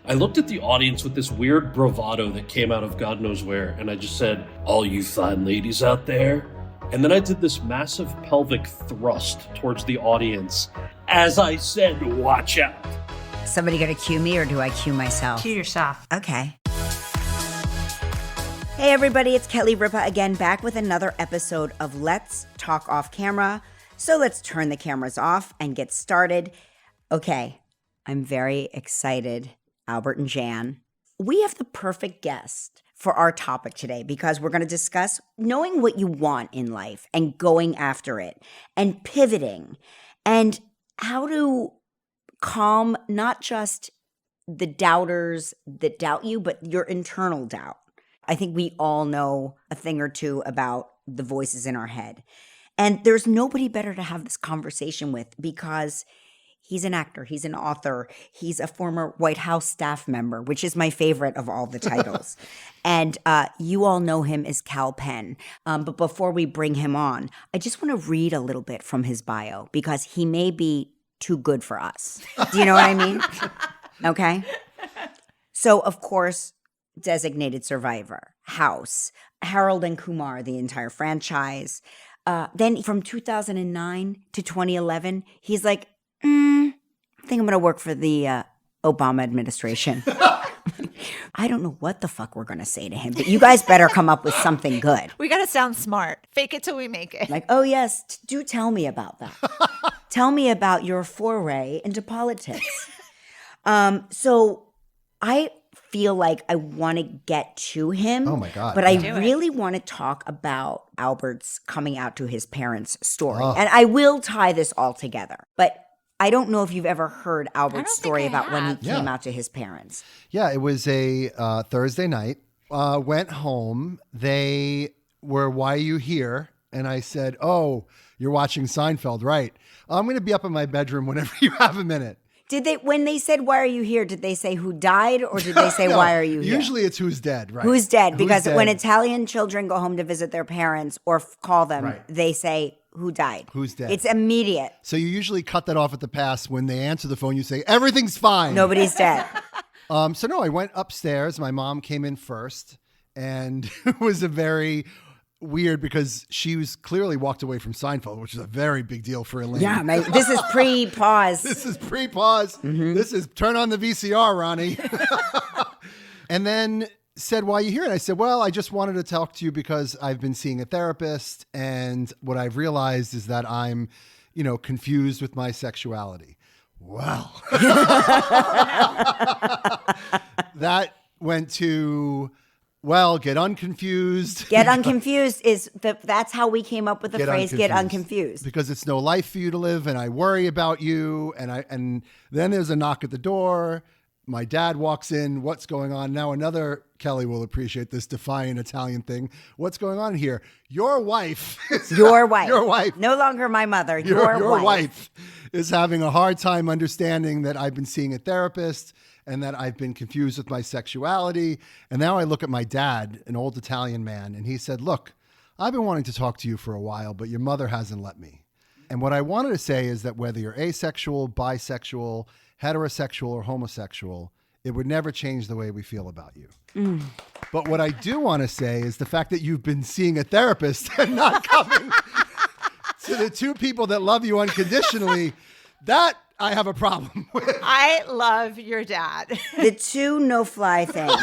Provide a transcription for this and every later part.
I looked at the audience with this weird bravado that came out of God knows where, and I just said, all you fine ladies out there. And then I did this massive pelvic thrust towards the audience as I said, watch out. Somebody gonna cue me or do I cue myself? Cue yourself. Okay. Hey everybody, it's Kelly Ripa again, back with another episode of Let's Talk Off Camera. So let's turn the cameras off and get started. Okay, I'm very excited, Albert and Jan. We have the perfect guest for our topic today because we're going to discuss knowing what you want in life and going after it and pivoting and how to calm not just the doubters that doubt you, but your internal doubt. I think we all know a thing or two about the voices in our head. And there's nobody better to have this conversation with because he's an actor, he's an author, he's a former White House staff member, which is my favorite of all the titles. And you all know him as Kal Penn. But before we bring him on, I just want to read a little bit from his bio because he may be too good for us. Do you know what I mean? Okay. So, of course, Designated Survivor, House, Harold and Kumar, the entire franchise. Then from 2009 to 2011, he's like, I think I'm going to work for the Obama administration. I don't know what the fuck we're going to say to him, but you guys better come up with something good. We got to sound smart. Fake it till we make it. Like, oh yes, do tell me about that. Tell me about your foray into politics. So I feel like I want to get to him. Oh my God. But I really want to talk about Albert's coming out to his parents' story. And I will tie this all together. But I don't know if you've ever heard Albert's story about when he came out to his parents. Yeah, it was a Thursday night. Went home. They were, why are you here? And I said, oh, you're watching Seinfeld, right? I'm going to be up in my bedroom whenever you have a minute. Did they, when they said, why are you here, did they say who died or did they say, no, why are you here? Usually it's who's dead, right? Who's dead? Because when Italian children go home to visit their parents or call them, they say, who died? Who's dead? It's immediate. So you usually cut that off at the pass. When they answer the phone, you say, everything's fine. Nobody's dead. So no, I went upstairs. My mom came in first and it was a very weird because she was clearly walked away from Seinfeld, which is a very big deal for Elaine. Yeah, this is pre-pause. This is pre-pause. Mm-hmm. This is turn on the VCR, Ronnie. And then said, why are you here? And I said, well, I just wanted to talk to you because I've been seeing a therapist. And what I've realized is that I'm, confused with my sexuality. Well, that went to... Well, get unconfused. Get unconfused that's how we came up with the phrase get unconfused. Because it's no life for you to live and I worry about you. And then there's a knock at the door. My dad walks in. What's going on? Now another, Kelly will appreciate this defiant Italian thing. What's going on here? Your wife. Your wife. Your wife. No longer my mother. Your wife is having a hard time understanding that I've been seeing a therapist and that I've been confused with my sexuality. And now I look at my dad, an old Italian man, and he said, look, I've been wanting to talk to you for a while, but your mother hasn't let me. And what I wanted to say is that whether you're asexual, bisexual, heterosexual, or homosexual, it would never change the way we feel about you. Mm. But what I do want to say is the fact that you've been seeing a therapist and not coming to the two people that love you unconditionally, that I have a problem with. I love your dad. The two no-fly things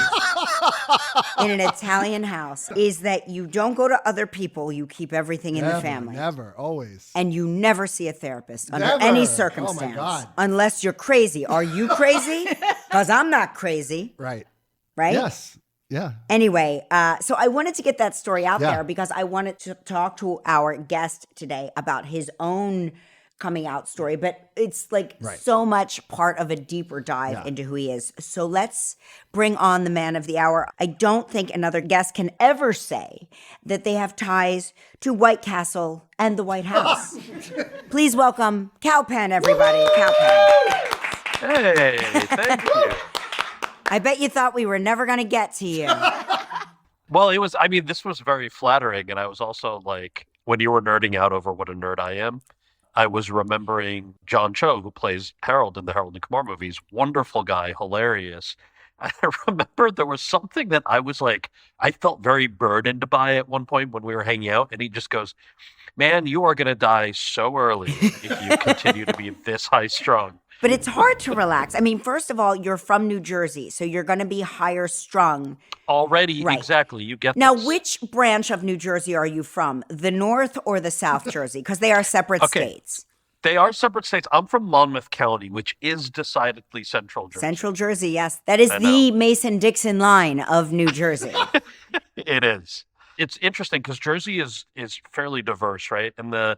in an Italian house is that you don't go to other people. You keep everything in the family. Never, always. And you never see a therapist under any circumstance. Oh, my God. Unless you're crazy. Are you crazy? Because I'm not crazy. Right. Right? Yes. Yeah. Anyway, so I wanted to get that story out there because I wanted to talk to our guest today about his own coming out story, but it's so much part of a deeper dive into who he is. So let's bring on the man of the hour. I don't think another guest can ever say that they have ties to White Castle and the White House. Please welcome Kal Penn, everybody. Kal Penn. Hey, thank you. I bet you thought we were never going to get to you. Well, this was very flattering. And I was also like, when you were nerding out over what a nerd I am, I was remembering John Cho, who plays Harold in the Harold and Kumar movies. Wonderful guy, hilarious. I remember there was something that I was like, I felt very burdened by at one point when we were hanging out, and he just goes, "Man, you are gonna die so early if you continue to be this high strung." But it's hard to relax. I mean, first of all, you're from New Jersey, so you're going to be higher strung. Already, Right. exactly. You get Now, this. which branch of New Jersey are you from? The North or the South Jersey? Because they are separate Okay. states. They are separate states. I'm from Monmouth County, which is decidedly central Jersey. Central Jersey, yes. That is I the Mason-Dixon line of New Jersey. It is. It's interesting because Jersey is fairly diverse, right? And the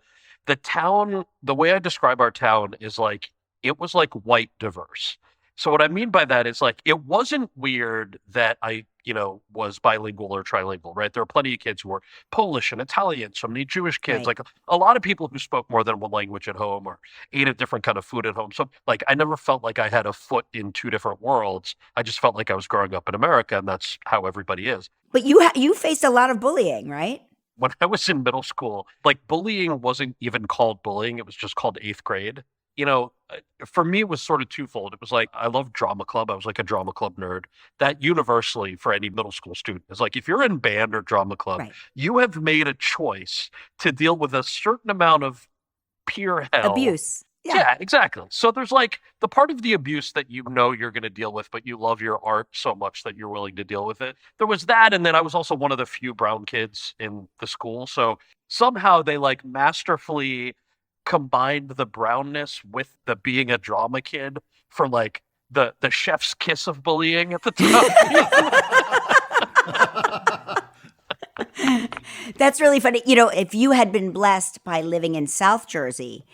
town, the way I describe our town is like it was like white diverse. So what I mean by that is like it wasn't weird that I, was bilingual or trilingual, right? There are plenty of kids who were Polish and Italian, so many Jewish kids, Right. like a lot of people who spoke more than one language at home or ate a different kind of food at home. So like I never felt like I had a foot in two different worlds. I just felt like I was growing up in America, and that's how everybody is. But you faced a lot of bullying, right? When I was in middle school, like bullying wasn't even called bullying. It was just called eighth grade. For me, it was sort of twofold. It was like, I love drama club. I was like a drama club nerd. That universally for any middle school student is like, if you're in band or drama club, Right. you have made a choice to deal with a certain amount of peer hell. Abuse. Yeah, exactly. So there's like the part of the abuse that you're going to deal with, but you love your art so much that you're willing to deal with it. There was that, and then I was also one of the few brown kids in the school. So somehow they like masterfully combined the brownness with the being a drama kid for like the chef's kiss of bullying at the time. That's really funny. If you had been blessed by living in South Jersey,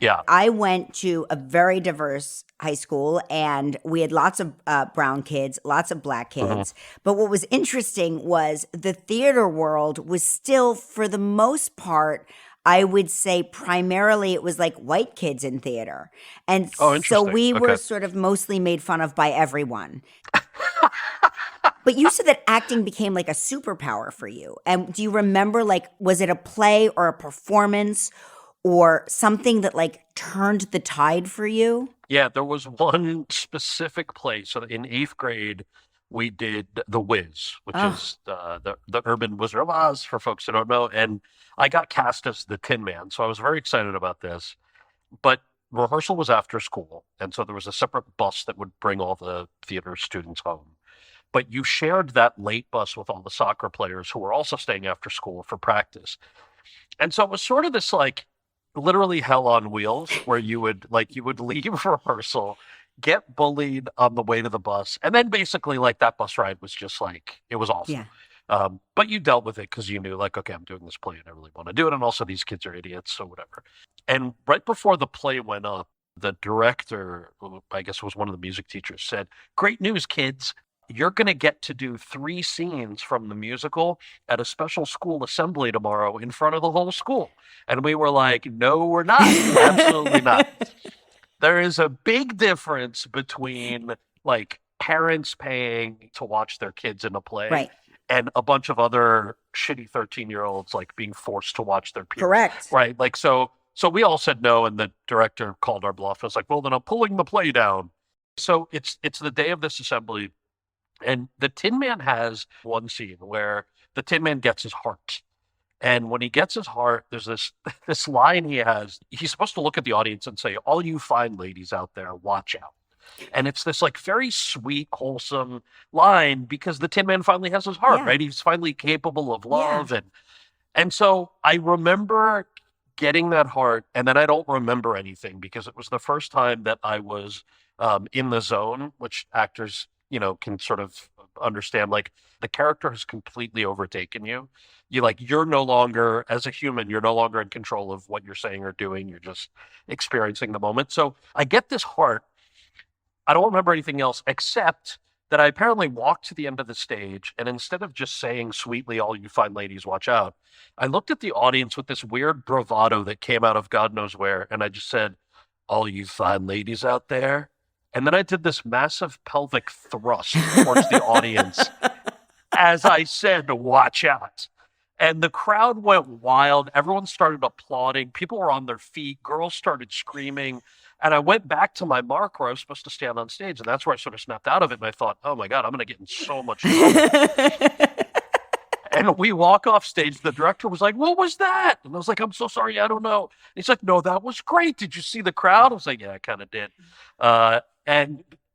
Yeah. I went to a very diverse high school, and we had lots of brown kids, lots of black kids. But what was interesting was the theater world was still, for the most part, I would say primarily it was like white kids in theater. And Oh, so interesting. we were Okay. sort of mostly made fun of by everyone. But you said that acting became like a superpower for you. And do you remember, like, was it a play or a performance or something that like turned the tide for you? Yeah, there was one specific play. So in eighth grade, we did The Wiz, which Oh. is the Urban Wizard of Oz for folks who don't know. And I got cast as the Tin Man, so I was very excited about this. But rehearsal was after school, and so there was a separate bus that would bring all the theater students home. But you shared that late bus with all the soccer players who were also staying after school for practice. And so it was sort of this like literally hell on wheels where you would leave rehearsal, get bullied on the way to the bus, and then basically like that bus ride was just like it was awful. Yeah. But you dealt with it because you knew like, okay, I'm doing this play and I really want to do it, and also these kids are idiots, so whatever. And right before the play went up, the director, who I guess was one of the music teachers, said, "Great news, kids. You're going to get to do 3 scenes from the musical at a special school assembly tomorrow in front of the whole school." And we were like, "No, we're not. Absolutely not." There is a big difference between like parents paying to watch their kids in a play Right. and a bunch of other shitty 13-year-olds like being forced to watch their peers. Correct. Right. Like, so we all said no, and the director called our bluff. I was like, "Well, then I'm pulling the play down." So it's the day of this assembly. And the Tin Man has one scene where the Tin Man gets his heart. And when he gets his heart, there's this this line he has. He's supposed to look at the audience and say, "All you fine ladies out there, watch out." And it's this like very sweet, wholesome line because the Tin Man finally has his heart, Yeah. right? He's finally capable of love. And so I remember getting that heart, and then I don't remember anything because it was the first time that I was in the zone, which actors can sort of understand. Like the character has completely overtaken you. You're no longer, as a human, you're no longer in control of what you're saying or doing. You're just experiencing the moment. So I get this heart. I don't remember anything else except that I apparently walked to the end of the stage, and instead of just saying sweetly, "All you fine ladies, watch out," I looked at the audience with this weird bravado that came out of God knows where, and I just said, "All you fine ladies out there." And then I did this massive pelvic thrust towards the audience as I said, "Watch out." And the crowd went wild. Everyone started applauding. People were on their feet. Girls started screaming. And I went back to my mark where I was supposed to stand on stage, and that's where I sort of snapped out of it. And I thought, oh my God, I'm going to get in so much trouble. And we walk off stage. The director was like, "What was that?" And I was like, "I'm so sorry, I don't know." And he's like, "No, that was great. Did you see the crowd?" I was like, "Yeah, I kind of did."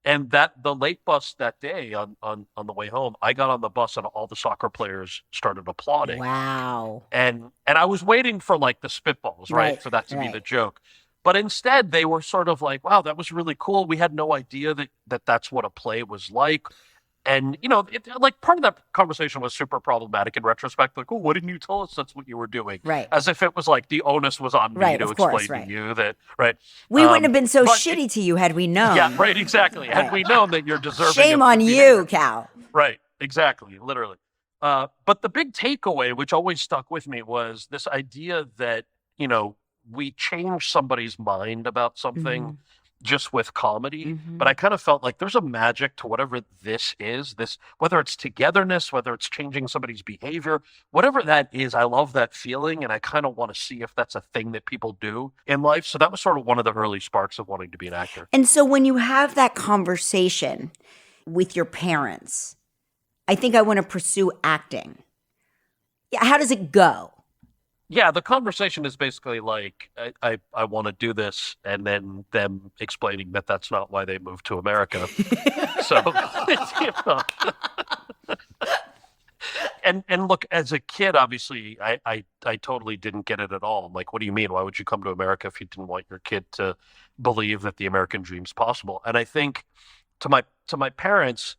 And that the late bus that day on the way home, I got on the bus and all the soccer players started applauding. Wow. And I was waiting for like the spitballs, right? For that to be the joke. But instead, they were sort of like, "Wow, that was really cool. We had no idea that that's what a play was like." And, like part of that conversation was super problematic in retrospect. Like, oh, why didn't you tell us that's what you were doing? Right. As if it was like the onus was on me to explain to you that, right. We wouldn't have been so shitty to you had we known. Yeah, right, exactly. Had we known that you're deserving Shame of on you, Kal. Right, exactly, literally. But the big takeaway, which always stuck with me, was this idea that, we change somebody's mind about something just with comedy. But I kind of felt like there's a magic to whatever this is, whether it's togetherness, whether it's changing somebody's behavior, whatever that is. I love that feeling, and I kind of want to see if that's a thing that people do in life. So that was sort of one of the early sparks of wanting to be an actor. And so when you have that conversation with your parents, I think I want to pursue acting. Yeah, how does it go? Yeah, the conversation is basically like, I want to do this, and then them explaining that that's not why they moved to America. So, and look, as a kid, obviously, I totally didn't get it at all. I'm like, what do you mean? Why would you come to America if you didn't want your kid to believe that the American dream's possible? And I think to my parents,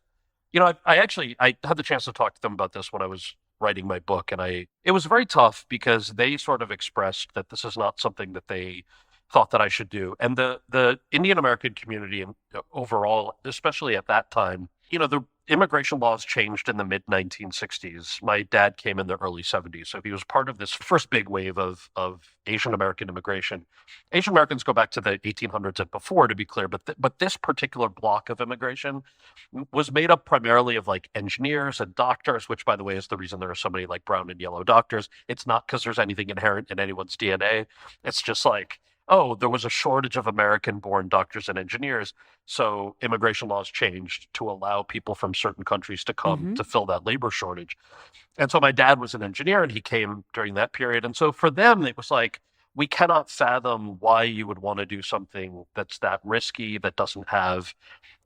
I had the chance to talk to them about this when I was writing my book, and it was very tough because they sort of expressed that this is not something that they thought that I should do. And the Indian American community overall, especially at that time, the immigration laws changed in the mid 1960s. My dad came in the early 70s, so he was part of this first big wave of Asian American immigration. Asian Americans go back to the 1800s and before, to be clear, but this particular block of immigration was made up primarily of like engineers and doctors, which, by the way, is the reason there are so many like brown and yellow doctors. It's not because there's anything inherent in anyone's DNA. It's just like, oh, there was a shortage of American-born doctors and engineers, so immigration laws changed to allow people from certain countries to come to fill that labor shortage. And so my dad was an engineer, and he came during that period. And so for them, it was like, we cannot fathom why you would want to do something that's that risky, that doesn't have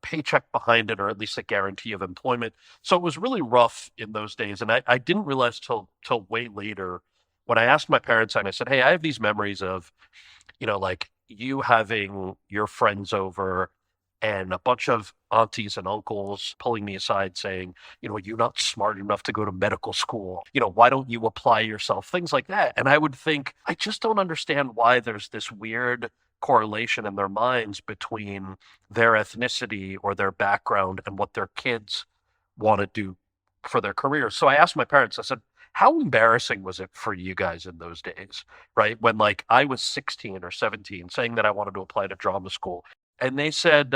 paycheck behind it, or at least a guarantee of employment. So it was really rough in those days. And I didn't realize till way later when I asked my parents, and I said, hey, I have these memories of, like you having your friends over and a bunch of aunties and uncles pulling me aside saying, you're not smart enough to go to medical school. Why don't you apply yourself? Things like that. And I would think, I just don't understand why there's this weird correlation in their minds between their ethnicity or their background and what their kids want to do for their careers. So I asked my parents, I said, how embarrassing was it for you guys in those days, right? When like I was 16 or 17 saying that I wanted to apply to drama school. And they said,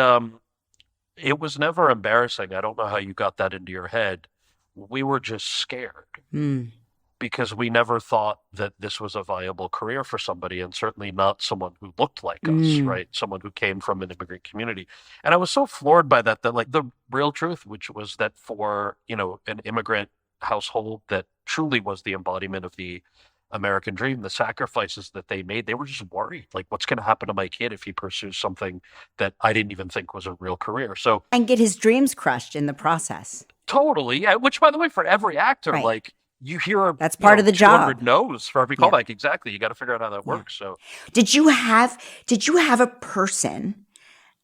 it was never embarrassing. I don't know how you got that into your head. We were just scared because we never thought that this was a viable career for somebody, and certainly not someone who looked like us, right? Someone who came from an immigrant community. And I was so floored by that like the real truth, which was that for, an immigrant household that truly was the embodiment of the American dream, the sacrifices that they made, they were just worried, like, what's going to happen to my kid if he pursues something that I didn't even think was a real career? So, and get his dreams crushed in the process. Totally. Yeah. Which, by the way, for every actor, like you hear, that's part of the job. 200 no's for every callback. Exactly. You got to figure out how that works. So, did you have a person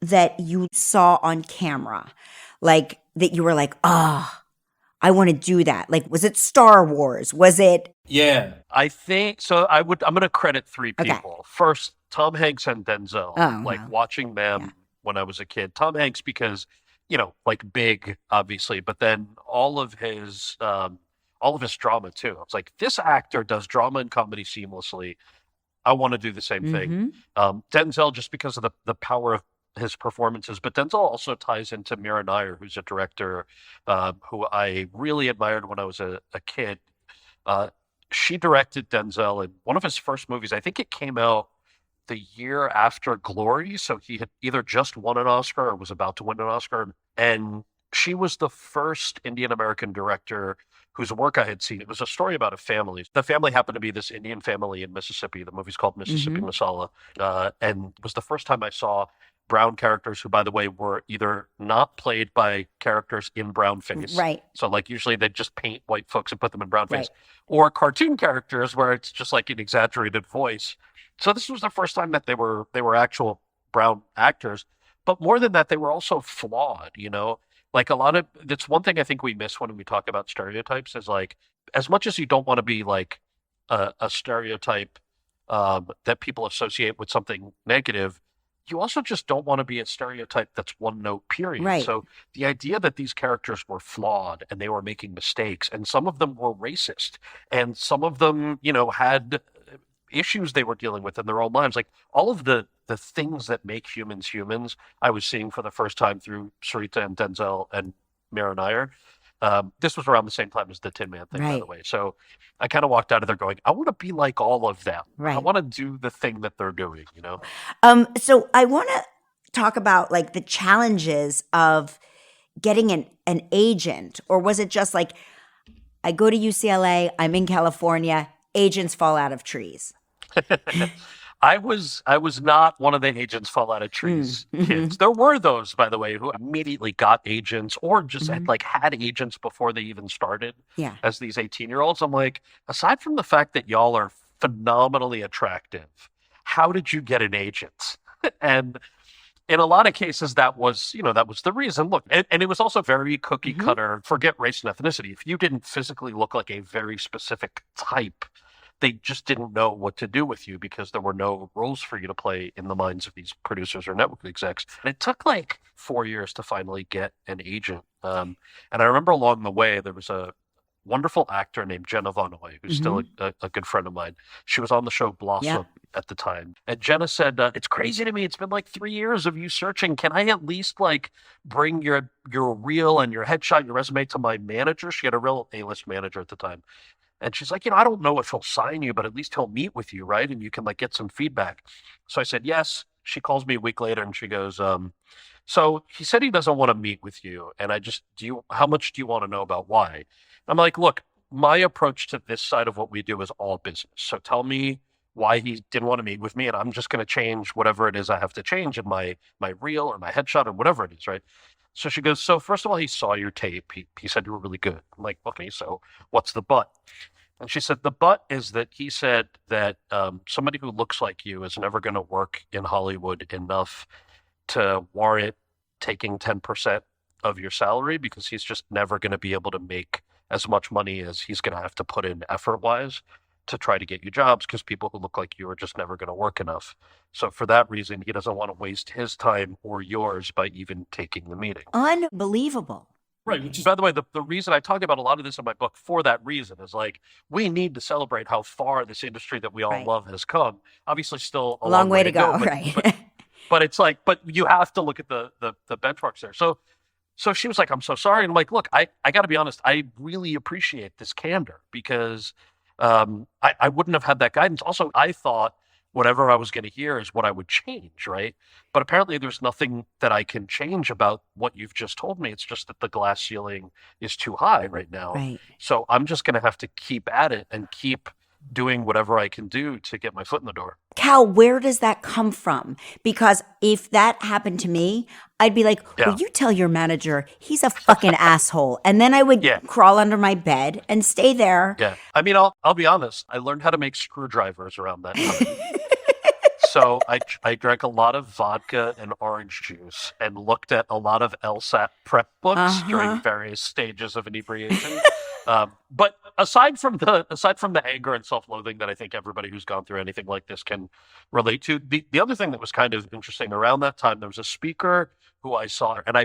that you saw on camera, like that you were like, I want to do that? Like, was it Star Wars? Was it? Yeah. I think so. I'm going to credit three people. Okay. First, Tom Hanks and Denzel. Watching them when I was a kid. Tom Hanks because, like big, obviously, but then all of his drama too. I was like, this actor does drama and comedy seamlessly. I want to do the same thing. Denzel, just because of the power of his performances, but Denzel also ties into Mira Nair, who's a director who I really admired when I was a kid. She directed Denzel in one of his first movies. I think it came out the year after Glory. So he had either just won an Oscar or was about to win an Oscar. And she was the first Indian American director whose work I had seen. It was a story about a family. The family happened to be this Indian family in Mississippi. The movie's called Mississippi Masala. And it was the first time I saw brown characters who, by the way, were either not played by characters in brown face. Right. So like usually they just paint white folks and put them in brown face. Right. Or cartoon characters where it's just like an exaggerated voice. So this was the first time that they were actual brown actors. But more than that, they were also flawed, you know? Like that's one thing I think we miss when we talk about stereotypes is like, as much as you don't want to be like a stereotype that people associate with something negative, you also just don't want to be a stereotype that's one note, period. Right. So the idea that these characters were flawed and they were making mistakes, and some of them were racist, and some of them, you know, had issues they were dealing with in their own lives, like all of the things that make humans humans, I was seeing for the first time through Sarita and Denzel and Mira Nair. This was around the same time as the Tin Man thing, by the way. So I kind of walked out of there going, I want to be like all of them. Right. I want to do the thing that they're doing, you know? So I want to talk about like the challenges of getting an agent, or was it just like, I go to UCLA, I'm in California, agents fall out of trees? I was not one of the agents fall out of trees kids. There were those, by the way, who immediately got agents or just had agents before they even started as these 18-year-olds. I'm like, aside from the fact that y'all are phenomenally attractive, how did you get an agent? And in a lot of cases, that was the reason. Look, and it was also very cookie cutter, forget race and ethnicity. If you didn't physically look like a very specific type, they just didn't know what to do with you because there were no roles for you to play in the minds of these producers or network execs. And it took like 4 years to finally get an agent. And I remember along the way, there was a wonderful actor named Jenna Von Oy, who's still a good friend of mine. She was on the show Blossom at the time. And Jenna said, it's crazy to me. It's been like 3 years of you searching. Can I at least like bring your reel and your headshot, your resume to my manager? She had a real A-list manager at the time. And she's like, I don't know if he'll sign you, but at least he'll meet with you, right? And you can like get some feedback. So I said, yes. She calls me a week later and she goes, so he said he doesn't want to meet with you. And how much do you want to know about why? I'm like, look, my approach to this side of what we do is all business. So tell me why he didn't want to meet with me, and I'm just going to change whatever it is I have to change in my reel or my headshot or whatever it is, right? So she goes, so first of all, he saw your tape. He said you were really good. I'm like, okay, so what's the but? And she said, the but is that he said that somebody who looks like you is never going to work in Hollywood enough to warrant taking 10% of your salary because he's just never going to be able to make as much money as he's going to have to put in effort-wise to try to get you jobs because people who look like you are just never going to work enough. So for that reason, he doesn't want to waste his time or yours by even taking the meeting. Unbelievable. Right. Which is, by the way, the reason I talk about a lot of this in my book for that reason is like, we need to celebrate how far this industry that we all love has come. Obviously still a long way to go. But it's like, but you have to look at the benchmarks there. So she was like, I'm so sorry. And I'm like, look, I got to be honest. I really appreciate this candor because I wouldn't have had that guidance. Also, I thought whatever I was going to hear is what I would change, right? But apparently there's nothing that I can change about what you've just told me. It's just that the glass ceiling is too high right now. Right. So I'm just going to have to keep at it and keep doing whatever I can do to get my foot in the door. Cal, where does that come from? Because if that happened to me, I'd be like, will you tell your manager he's a fucking asshole? And then I would crawl under my bed and stay there. Yeah. I mean, I'll be honest. I learned how to make screwdrivers around that time. So I drank a lot of vodka and orange juice and looked at a lot of LSAT prep books during various stages of inebriation. But aside from the anger and self-loathing that I think everybody who's gone through anything like this can relate to, the other thing that was kind of interesting around that time, there was a speaker who I saw, and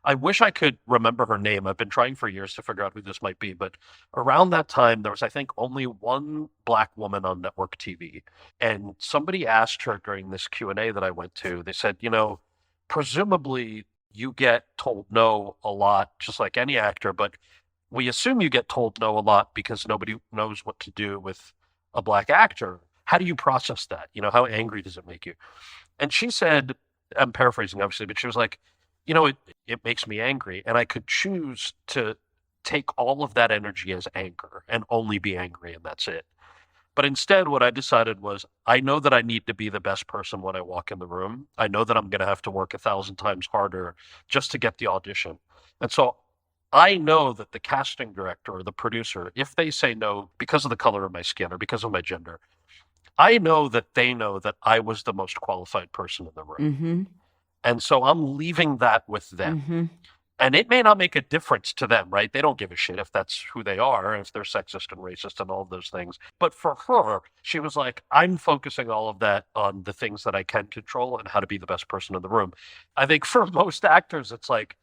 I wish I could remember her name. I've been trying for years to figure out who this might be, but around that time, there was, I think, only one Black woman on network TV. And somebody asked her during this Q&A that I went to, they said, presumably you get told no a lot, just like any actor, but we assume you get told no a lot because nobody knows what to do with a Black actor. how do you process that? How angry does it make you? And she said, I'm paraphrasing obviously, but she was like, it makes me angry. And I could choose to take all of that energy as anger and only be angry, and that's it. But instead, what I decided was, I know that I need to be the best person when I walk in the room. I know that I'm going to have to work 1,000 times harder just to get the audition. And so I know that the casting director or the producer, if they say no because of the color of my skin or because of my gender, I know that they know that I was the most qualified person in the room. Mm-hmm. And so I'm leaving that with them. Mm-hmm. And it may not make a difference to them, right? They don't give a shit if that's who they are, if they're sexist and racist and all of those things. But for her, she was like, I'm focusing all of that on the things that I can control and how to be the best person in the room. I think for most actors, it's like,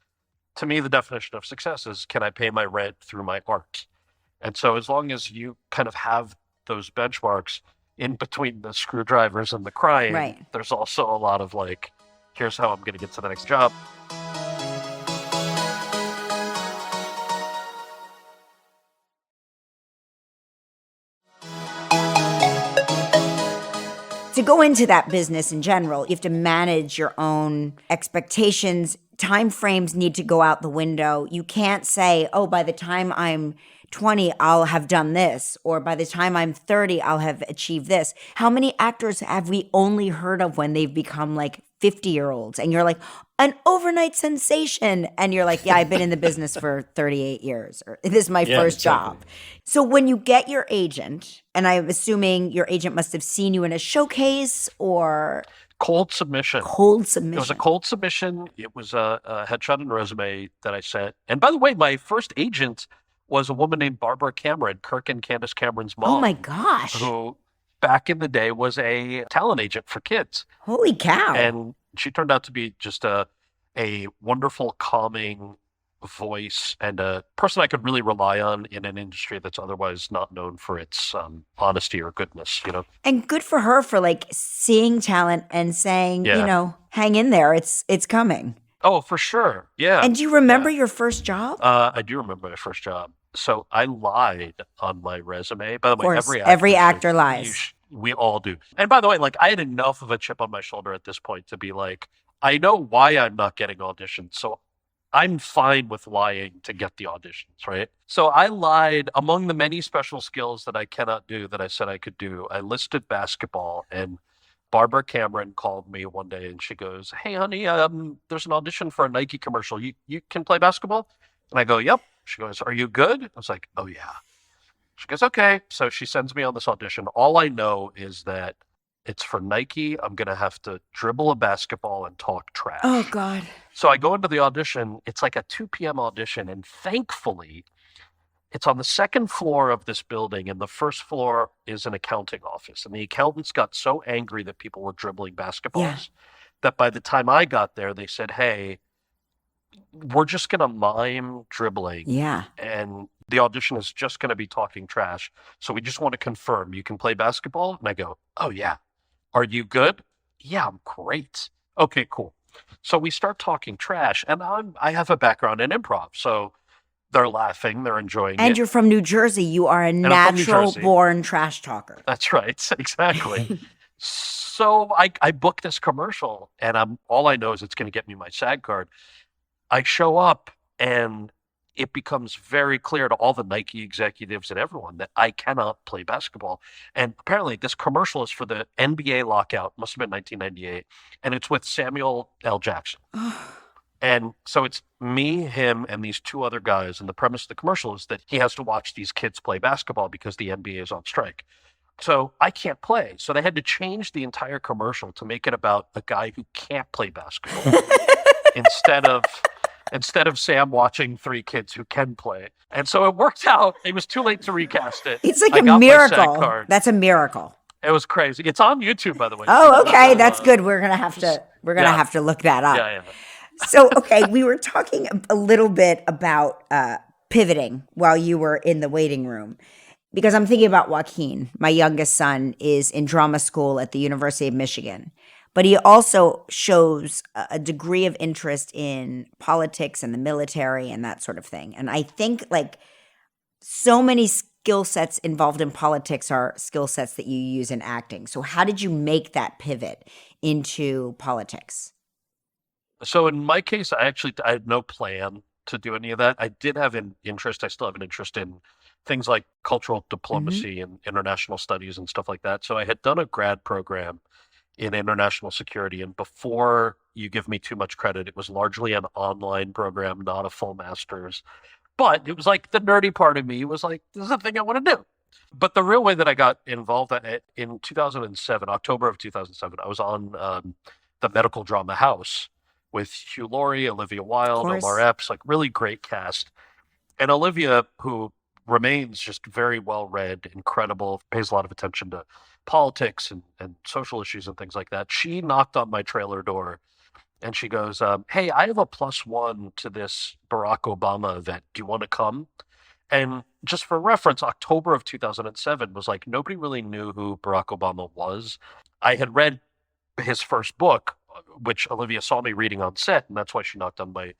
to me, the definition of success is, can I pay my rent through my art? And so as long as you kind of have those benchmarks in between the screwdrivers and the crying, Right. There's also a lot of like, here's how I'm going to get to the next job. To go into that business in general, you have to manage your own expectations. Time frames need to go out the window. You can't say, oh, by the time I'm 20, I'll have done this, or by the time I'm 30, I'll have achieved this. How many actors have we only heard of when they've become like 50-year-olds? And you're like, an overnight sensation. And you're like, yeah, I've been in the business for 38 years, or this is my first job. So when you get your agent, and I'm assuming your agent must have seen you in a showcase or... Cold submission. Cold submission. It was a cold submission. It was a headshot and resume that I sent. And by the way, my first agent was a woman named Barbara Cameron, Kirk and Candace Cameron's mom. Oh my gosh. Who back in the day was a talent agent for kids. Holy cow. And she turned out to be just a wonderful, calming voice and a person I could really rely on in an industry that's otherwise not known for its honesty or goodness, And good for her for like seeing talent and saying, hang in there, it's coming. Oh, for sure. Yeah. And do you remember your first job? I do remember my first job. So I lied on my resume. By the way, every actor lies. We all do. And by the way, like I had enough of a chip on my shoulder at this point to be like, I know why I'm not getting auditions. So I'm fine with lying to get the auditions, right? So I lied. Among the many special skills that I cannot do that I said I could do, I listed basketball, and Barbara Cameron called me one day and she goes, hey, honey, there's an audition for a Nike commercial. You can play basketball? And I go, yep. She goes, are you good? I was like, oh, yeah. She goes, okay. So she sends me on this audition. All I know is that it's for Nike. I'm going to have to dribble a basketball and talk trash. Oh, God. So I go into the audition. It's like a 2 p.m. audition. And thankfully, it's on the second floor of this building. And the first floor is an accounting office. And the accountants got so angry that people were dribbling basketballs that by the time I got there, they said, hey, we're just going to mime dribbling. Yeah. And the audition is just going to be talking trash. So we just want to confirm you can play basketball. And I go, oh, yeah. Are you good? Yeah, I'm great. Okay, cool. So we start talking trash. And I have a background in improv. So they're laughing. They're enjoying it. And you're from New Jersey. You are a natural-born trash talker. That's right. Exactly. So I booked this commercial. And all I know is it's going to get me my SAG card. I show up and it becomes very clear to all the Nike executives and everyone that I cannot play basketball. And apparently this commercial is for the NBA lockout, must have been 1998, and it's with Samuel L. Jackson. And so it's me, him, and these two other guys, and the premise of the commercial is that he has to watch these kids play basketball because the NBA is on strike. So I can't play. So they had to change the entire commercial to make it about a guy who can't play basketball instead of Sam watching three kids who can play. And so it worked out. It was too late to recast it. It's like a miracle. That's a miracle. It was crazy. It's on YouTube, by the way. Oh, okay. That's good. We're going to have to look that up. Yeah. So, okay, we were talking a little bit about pivoting while you were in the waiting room, because I'm thinking about Joaquin. My youngest son is in drama school at the University of Michigan. But he also shows a degree of interest in politics and the military and that sort of thing. And I think like so many skill sets involved in politics are skill sets that you use in acting. So how did you make that pivot into politics? So in my case, I had no plan to do any of that. I did have an interest. I still have an interest in things like cultural diplomacy and international studies and stuff like that. So I had done a grad program in international security, and before you give me too much credit, it was largely an online program, not a full master's. But it was like the nerdy part of me was like, this is the thing I want to do. But the real way that I got involved in 2007, October of 2007, I was on the medical drama House with Hugh Laurie, Olivia Wilde, Omar Epps, like really great cast. And Olivia, who remains just very well read, incredible, pays a lot of attention to politics and social issues and things like that. She knocked on my trailer door and she goes, hey, I have a +1 to this Barack Obama event. Do you want to come? And just for reference, October of 2007 was like nobody really knew who Barack Obama was. I had read his first book, which Olivia saw me reading on set, and that's why she knocked on my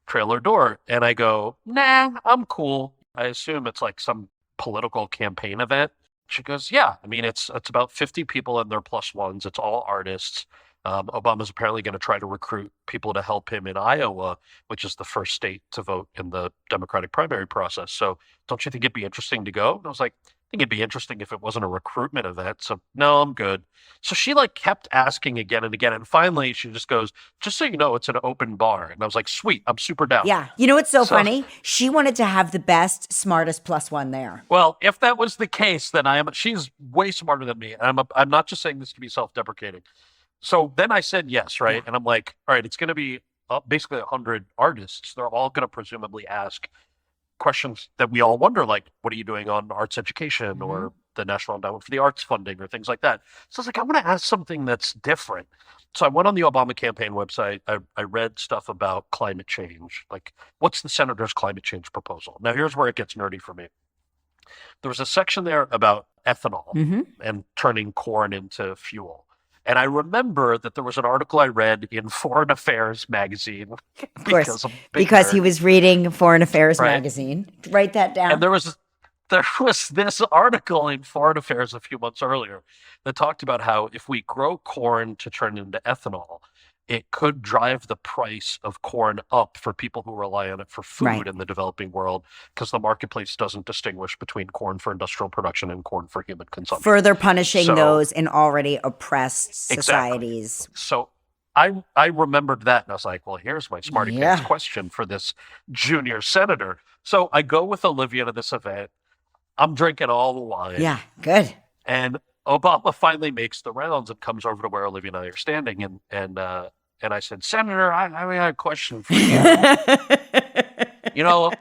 trailer door. And I go, nah, I'm cool. I assume it's like some political campaign event. She goes, yeah, I mean, it's about 50 people and their +1s. It's all artists. Obama's apparently going to try to recruit people to help him in Iowa, which is the first state to vote in the Democratic primary process. So don't you think it'd be interesting to go? And I was like, I think it'd be interesting if it wasn't a recruitment event. So no, I'm good. So she like kept asking again and again. And finally she just goes, just so you know, it's an open bar. And I was like, sweet, I'm super down. Yeah. You know what's so funny? She wanted to have the best, smartest +1 there. Well, if that was the case, then she's way smarter than me. And I'm not just saying this to be self-deprecating. So then I said yes, right? Yeah. And I'm like, all right, it's going to be basically 100 artists. They're all going to presumably ask questions that we all wonder, like, what are you doing on arts education or the National Endowment for the Arts funding or things like that? So I was like, I want to ask something that's different. So I went on the Obama campaign website. I read stuff about climate change. Like, what's the senator's climate change proposal? Now, here's where it gets nerdy for me. There was a section there about ethanol and turning corn into fuel. And I remember that there was an article I read in Foreign Affairs magazine. Of course, because he was reading Foreign Affairs magazine. Write that down. And there was this article in Foreign Affairs a few months earlier that talked about how if we grow corn to turn into ethanol, it could drive the price of corn up for people who rely on it for food in the developing world, because the marketplace doesn't distinguish between corn for industrial production and corn for human consumption. Further punishing those in already oppressed societies. Exactly. So I remembered that, and I was like, well, here's my smarty pants question for this junior senator. So I go with Olivia to this event. I'm drinking all the wine. Yeah, good. And Obama finally makes the rounds and comes over to where Olivia and I are standing. And I said, Senator, I have a question for you. You know,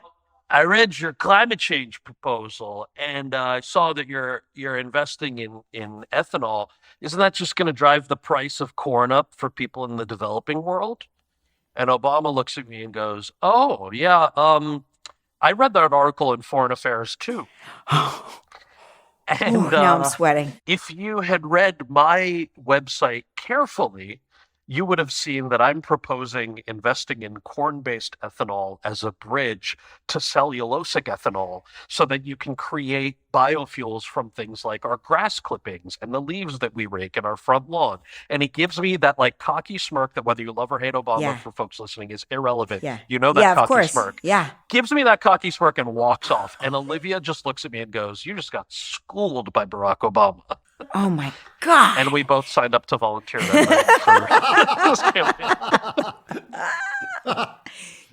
I read your climate change proposal and I saw that you're investing in ethanol. Isn't that just going to drive the price of corn up for people in the developing world? And Obama looks at me and goes, oh, yeah, I read that article in Foreign Affairs too. And now I'm sweating. If you had read my website carefully, you would have seen that I'm proposing investing in corn-based ethanol as a bridge to cellulosic ethanol so that you can create biofuels from things like our grass clippings and the leaves that we rake in our front lawn. And he gives me that like cocky smirk that whether you love or hate Obama, for folks listening, is irrelevant. Yeah. You know that cocky of course. smirk. Yeah. Gives me that cocky smirk and walks off. And Olivia just looks at me and goes, you just got schooled by Barack Obama. Oh my God. And we both signed up to volunteer that night for this campaign.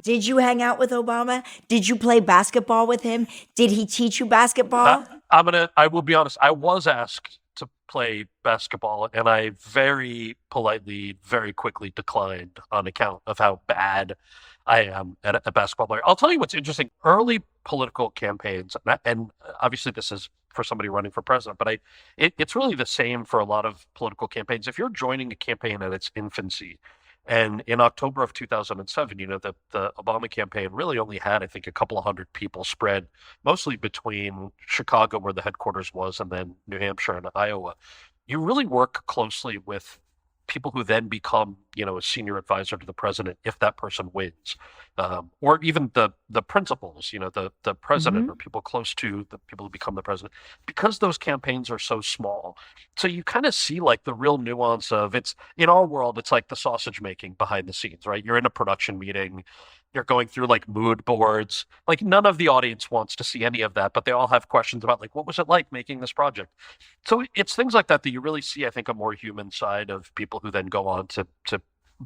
Did you hang out with Obama? Did you play basketball with him? Did he teach you basketball? I will be honest. I was asked to play basketball and I very politely, very quickly declined on account of how bad I am at a basketball player. I'll tell you what's interesting. Early political campaigns, and obviously this is for somebody running for president, but it's really the same for a lot of political campaigns. If you're joining a campaign at its infancy, and in October of 2007, you know, the Obama campaign really only had, I think, a couple of hundred people spread mostly between Chicago, where the headquarters was, and then New Hampshire and Iowa. You really work closely with people who then become, a senior advisor to the president if that person wins, or even the principals, the president or people close to the people who become the president, because those campaigns are so small. So you kind of see like the real nuance of it's in our world, it's like the sausage making behind the scenes, right? You're in a production meeting. You're going through like mood boards. Like none of the audience wants to see any of that, but they all have questions about like what was it like making this project. So it's things like that you really see, I think, a more human side of people who then go on to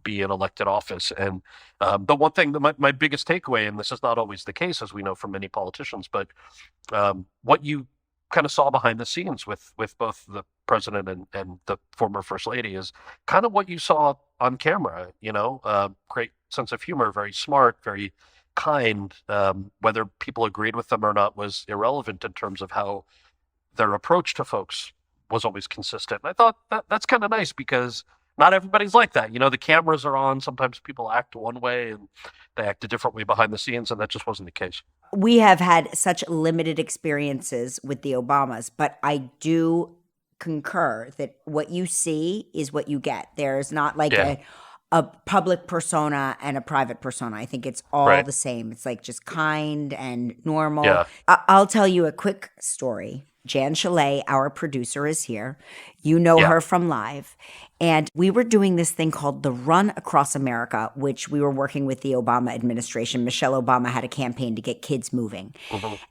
be in elected office. And the one thing that my biggest takeaway, and this is not always the case, as we know from many politicians, but what you kind of saw behind the scenes with both the president and the former first lady is kind of what you saw on camera, great sense of humor, very smart, very kind. Whether people agreed with them or not was irrelevant in terms of how their approach to folks was always consistent. And I thought that's kind of nice because not everybody's like that. The cameras are on. Sometimes people act one way and they act a different way behind the scenes, and that just wasn't the case. We have had such limited experiences with the Obamas, but I do concur that what you see is what you get. There's not like a public persona and a private persona. I think it's all the same. It's like just kind and normal. Yeah. I'll tell you a quick story. Jan Chalet, our producer, is here. You know her from Live. And we were doing this thing called the Run Across America, which we were working with the Obama administration. Michelle Obama had a campaign to get kids moving.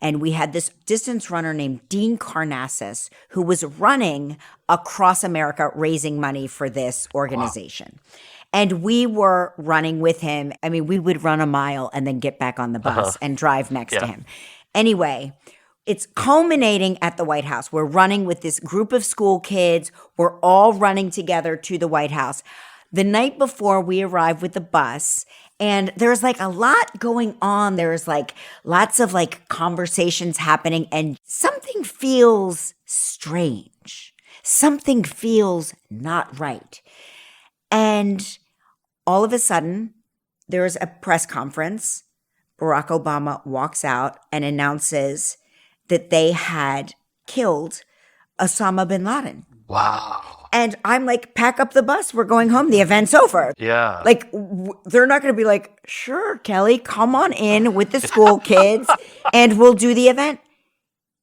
And we had this distance runner named Dean Karnassus who was running across America raising money for this organization. Wow. And we were running with him. I mean, we would run a mile and then get back on the bus and drive next to him. Anyway, it's culminating at the White House. We're running with this group of school kids. We're all running together to the White House. The night before, we arrive with the bus, and there's like a lot going on. There's like lots of like conversations happening, and something feels strange. Something feels not right. And all of a sudden, there's a press conference. Barack Obama walks out and announces that they had killed Osama bin Laden. Wow. And I'm like, pack up the bus. We're going home. The event's over. Yeah. Like, they're not going to be like, sure, Kelly, come on in with the school kids and we'll do the event.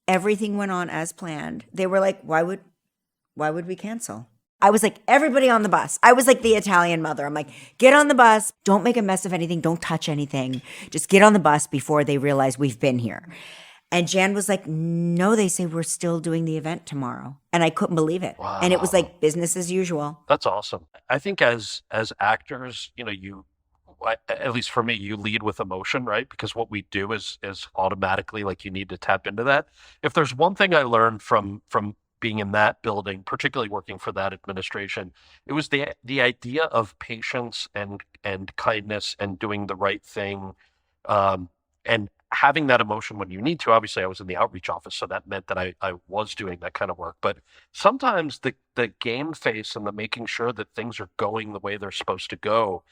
Everything went on as planned. They were like, why would we cancel? I was like, everybody on the bus. I was like the Italian mother. I'm like, get on the bus. Don't make a mess of anything. Don't touch anything. Just get on the bus before they realize we've been here. And Jan was like, no, they say we're still doing the event tomorrow. And I couldn't believe it. Wow. And it was like business as usual. That's awesome. I think as actors, at least for me, you lead with emotion, right? Because what we do is automatically like you need to tap into that. If there's one thing I learned from being in that building, particularly working for that administration, it was the idea of patience and kindness and doing the right thing, and having that emotion when you need to. Obviously, I was in the outreach office, so that meant that I was doing that kind of work. But sometimes the game face and the making sure that things are going the way they're supposed to go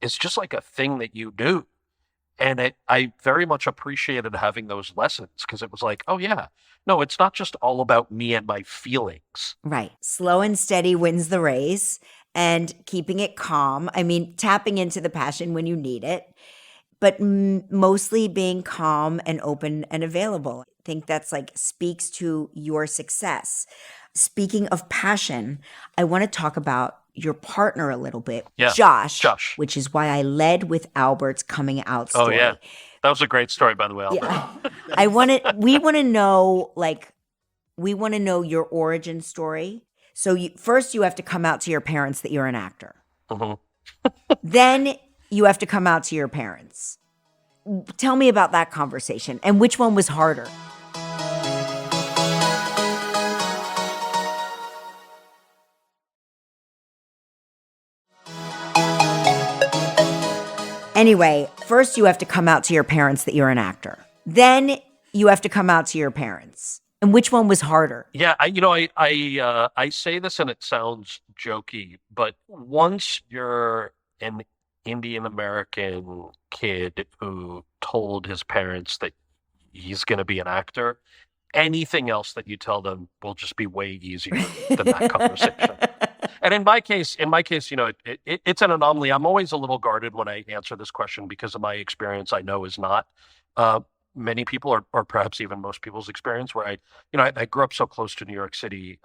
is just like a thing that you do. And I very much appreciated having those lessons because it was like, oh yeah, no, it's not just all about me and my feelings. Right. Slow and steady wins the race, and keeping it calm. I mean, tapping into the passion when you need it, but mostly being calm and open and available. I think that's like speaks to your success. Speaking of passion, I want to talk about your partner a little bit, Josh, which is why I led with Albert's coming out story. Oh yeah, that was a great story, by the way, Albert. Yeah. We want to know your origin story. So first you have to come out to your parents that you're an actor. Then you have to come out to your parents. Tell me about that conversation and which one was harder. Anyway, first you have to come out to your parents that you're an actor. Then you have to come out to your parents. And which one was harder? Yeah, I say this and it sounds jokey, but once you're an Indian American kid who told his parents that he's going to be an actor, anything else that you tell them will just be way easier than that conversation. And in my case, it's an anomaly. I'm always a little guarded when I answer this question because of my experience. I know is not uh, many people, or perhaps even most people's experience. Where I grew up so close to New York City.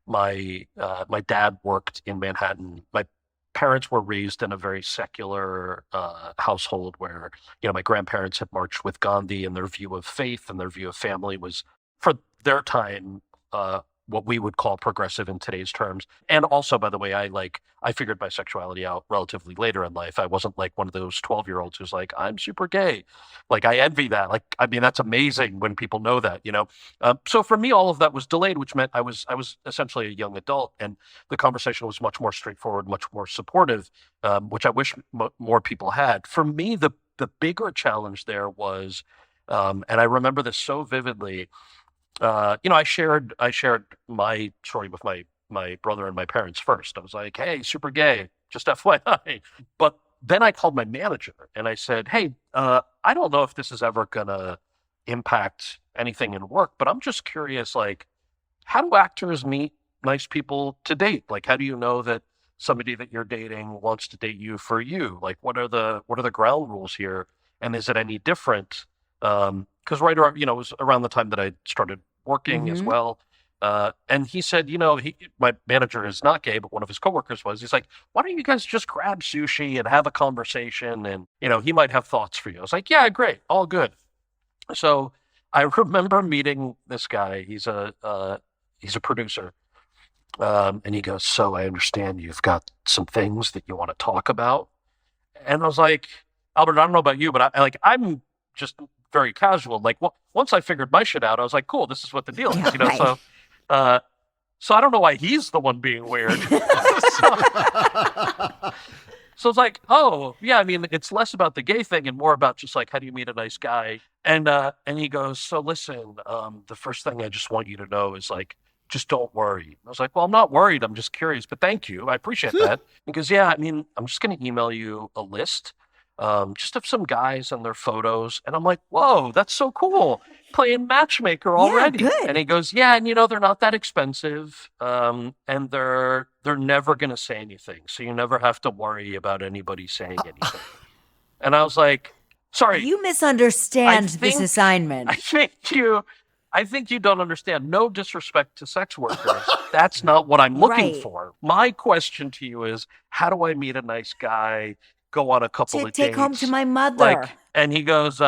My dad worked in Manhattan. My parents were raised in a very secular household where my grandparents had marched with Gandhi, and their view of faith and their view of family was for their time. What we would call progressive in today's terms. And also, by the way, I figured my sexuality out relatively later in life. I wasn't like one of those 12-year-olds who's like, I'm super gay. Like, I envy that. Like, I mean, that's amazing when people know that. So for me, all of that was delayed, which meant I was essentially a young adult, and the conversation was much more straightforward, much more supportive, which I wish more people had. For me, the bigger challenge there was, and I remember this so vividly. I shared my story with my brother and my parents first. I was like, "Hey, super gay, just FYI." But then I called my manager and I said, "Hey, I don't know if this is ever gonna impact anything in work, but I'm just curious, like, how do actors meet nice people to date? Like, how do you know that somebody that you're dating wants to date you for you? Like, what are the ground rules here? And is it any different?" Because right around, it was around the time that I started working as well. And he said, my manager is not gay, but one of his coworkers was. He's like, "Why don't you guys just grab sushi and have a conversation? And, he might have thoughts for you." I was like, "Yeah, great. All good." So I remember meeting this guy. He's a producer. And he goes, "So I understand you've got some things that you want to talk about." And I was like, "Albert, I don't know about you, but I'm just very casual. Like, once I figured my shit out, I was like, cool, this is what the deal is, Right. So I don't know why he's the one being weird. So it's like, oh yeah, I mean, it's less about the gay thing and more about just like, how do you meet a nice guy? And he goes, "So listen, the first thing I just want you to know is like, just don't worry." I was like, "Well, I'm not worried. I'm just curious, but thank you. I appreciate that." He goes, "Yeah, I mean, I'm just going to email you a list just of some guys and their photos." And I'm like, "Whoa, that's so cool. Playing matchmaker already." good. And he goes, "Yeah, and they're not that expensive. And they're never gonna say anything. So you never have to worry about anybody saying anything." And I was like, "Sorry, You misunderstand I this think- assignment. I think you don't understand. No disrespect to sex workers. That's not what I'm looking Right. for. My question to you is, how do I meet a nice guy, go on a couple To of take dates?" home to my mother. And he goes,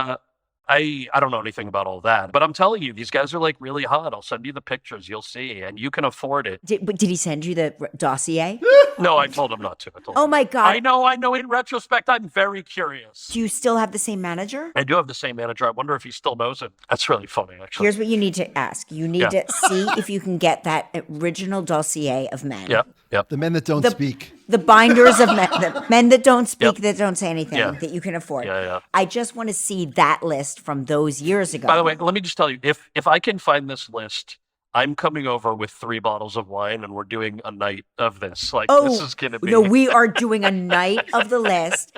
I don't know anything about all that, but I'm telling you, these guys are like really hot. I'll send you the pictures. You'll see, and you can afford it. But did he send you the dossier? No, I told him not to. Oh my God. I know. In retrospect, I'm very curious. Do you still have the same manager? I do have the same manager. I wonder if he still knows him. That's really funny, actually. Here's what you need to ask. You need to see if you can get that original dossier of men. Yep. The men that don't speak. The binders of men, the men that don't speak, Yep. that don't say anything, Yeah. that you can afford. Yeah. I just want to see that list from those years ago. By the way, let me just tell you, if I can find this list, I'm coming over with 3 bottles of wine, and we're doing a night of this. Like, this is gonna be. No, we are doing a night of the list.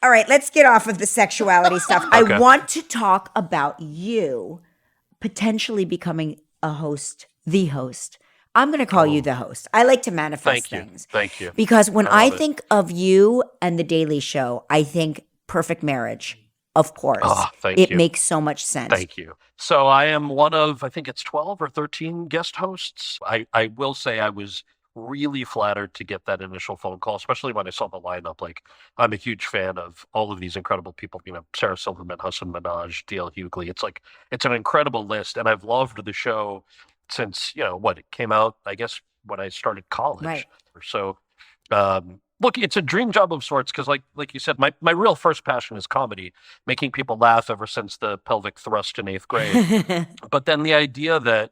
All right, let's get off of the sexuality stuff. Okay. I want to talk about you potentially becoming a host, the host. I'm going to call you the host. I like to manifest things. Thank you. Because when I love it. think of you and The Daily Show, I think perfect marriage, of course. Oh, thank it you. makes so much sense. Thank you. So I am one of, I think it's 12 or 13 guest hosts. I will say I was really flattered to get that initial phone call, especially when I saw the lineup. Like, I'm a huge fan of all of these incredible people, Sarah Silverman, Hassan Minaj, D.L. Hughley. It's an incredible list. And I've loved the show since, it came out, I guess, when I started college. Right. So, look, it's a dream job of sorts because, like you said, my real first passion is comedy, making people laugh ever since the pelvic thrust in 8th grade. But then the idea that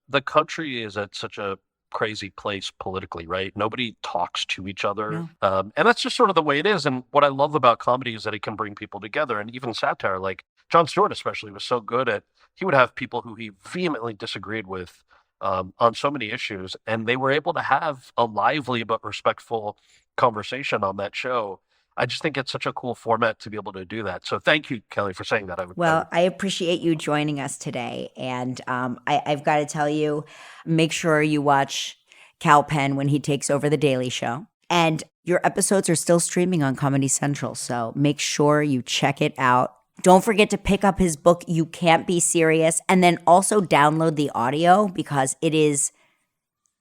the country is at such a crazy place politically, right? Nobody talks to each other. No. And that's just sort of the way it is. And what I love about comedy is that it can bring people together. And even satire, like Jon Stewart especially, was so good at, he would have people who he vehemently disagreed with on so many issues, and they were able to have a lively but respectful conversation on that show. I just think it's such a cool format to be able to do that. So thank you, Kelly, for saying that. Well, I appreciate you joining us today. And I've got to tell you, make sure you watch Kal Penn when he takes over The Daily Show. And your episodes are still streaming on Comedy Central, so make sure you check it out. Don't forget to pick up his book, You Can't Be Serious, and then also download the audio because it is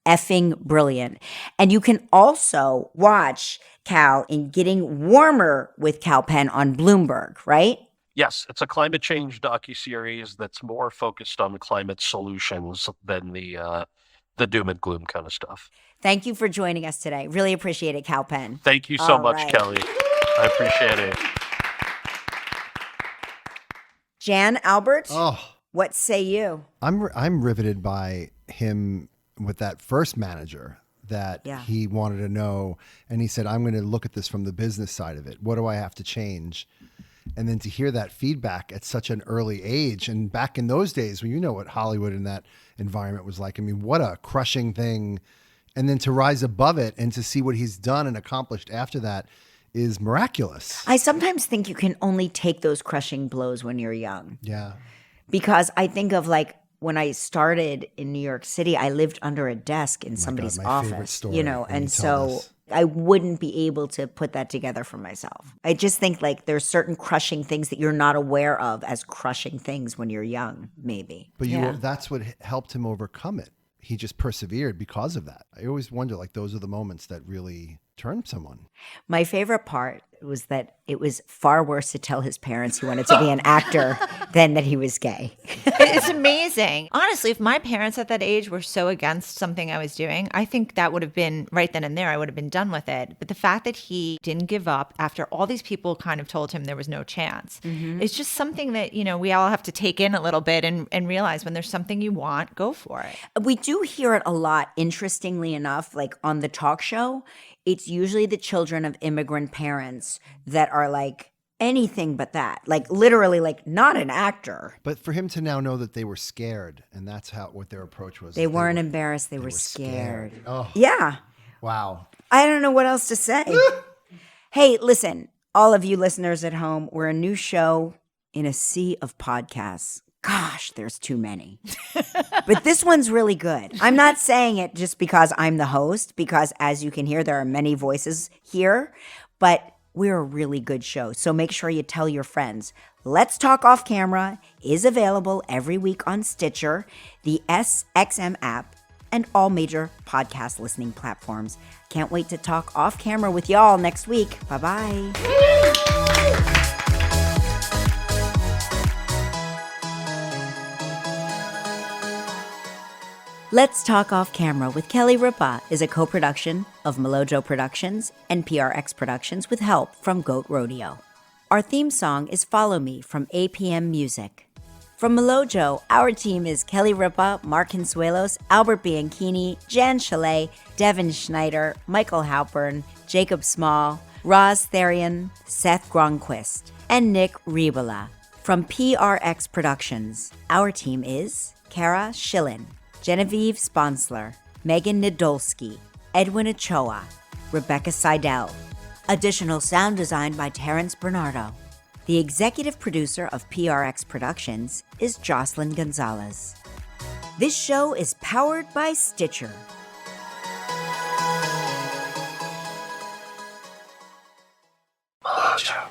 effing brilliant. And you can also watch Kal in Getting Warmer with Kal Penn on Bloomberg, right? Yes, it's a climate change docuseries that's more focused on climate solutions than the doom and gloom kind of stuff. Thank you for joining us today. Really appreciate it, Kal Penn. Thank you so All much, right. Kelly. I appreciate it. Jan Albert, Oh, what say you? I'm riveted by him with that first manager that he wanted to know. And he said, I'm going to look at this from the business side of it. What do I have to change? And then to hear that feedback at such an early age, and back in those days when you know what Hollywood in that environment was like, I mean, what a crushing thing. And then to rise above it and to see what he's done and accomplished after that is miraculous. I sometimes think you can only take those crushing blows when you're young. Yeah. Because I think of like when I started in New York City, I lived under a desk in somebody's my favorite office, story you know, when and you tell so this. I wouldn't be able to put that together for myself. I just think like there's certain crushing things that you're not aware of as crushing things when you're young, maybe. But that's what helped him overcome it. He just persevered because of that. I always wonder, like, those are the moments that really turn someone. My favorite part was that it was far worse to tell his parents he wanted to be an actor than that he was gay. It's amazing. Honestly, if my parents at that age were so against something I was doing, I think that would have been right then and there. I would have been done with it. But the fact that he didn't give up after all these people kind of told him there was no chance, it's just something that, you know, we all have to take in a little bit and realize when there's something you want, go for it. We do hear it a lot, interestingly enough, like on the talk show. It's usually the children of immigrant parents that are like anything but that. Like literally like not an actor. But for him to now know that they were scared, and that's what their approach was. They weren't embarrassed. They were scared. Oh, Yeah. wow. I don't know what else to say. Hey, listen, all of you listeners at home, we're a new show in a sea of podcasts. Gosh, there's too many. But this one's really good. I'm not saying it just because I'm the host, because as you can hear, there are many voices here, but we're a really good show. So make sure you tell your friends. Let's Talk Off Camera is available every week on Stitcher, the SXM app, and all major podcast listening platforms. Can't wait to talk off camera with y'all next week. Bye-bye. Let's Talk Off Camera with Kelly Ripa is a co-production of Melojo Productions and PRX Productions with help from Goat Rodeo. Our theme song is Follow Me from APM Music. From Melojo, our team is Kelly Ripa, Mark Consuelos, Albert Bianchini, Jan Chalet, Devin Schneider, Michael Halpern, Jacob Small, Roz Therian, Seth Gronquist, and Nick Ribola. From PRX Productions, our team is Kara Schillen, Genevieve Sponsler, Megan Nadolski, Edwin Ochoa, Rebecca Seidel. Additional sound design by Terrence Bernardo. The executive producer of PRX Productions is Jocelyn Gonzalez. This show is powered by Stitcher. Mojo.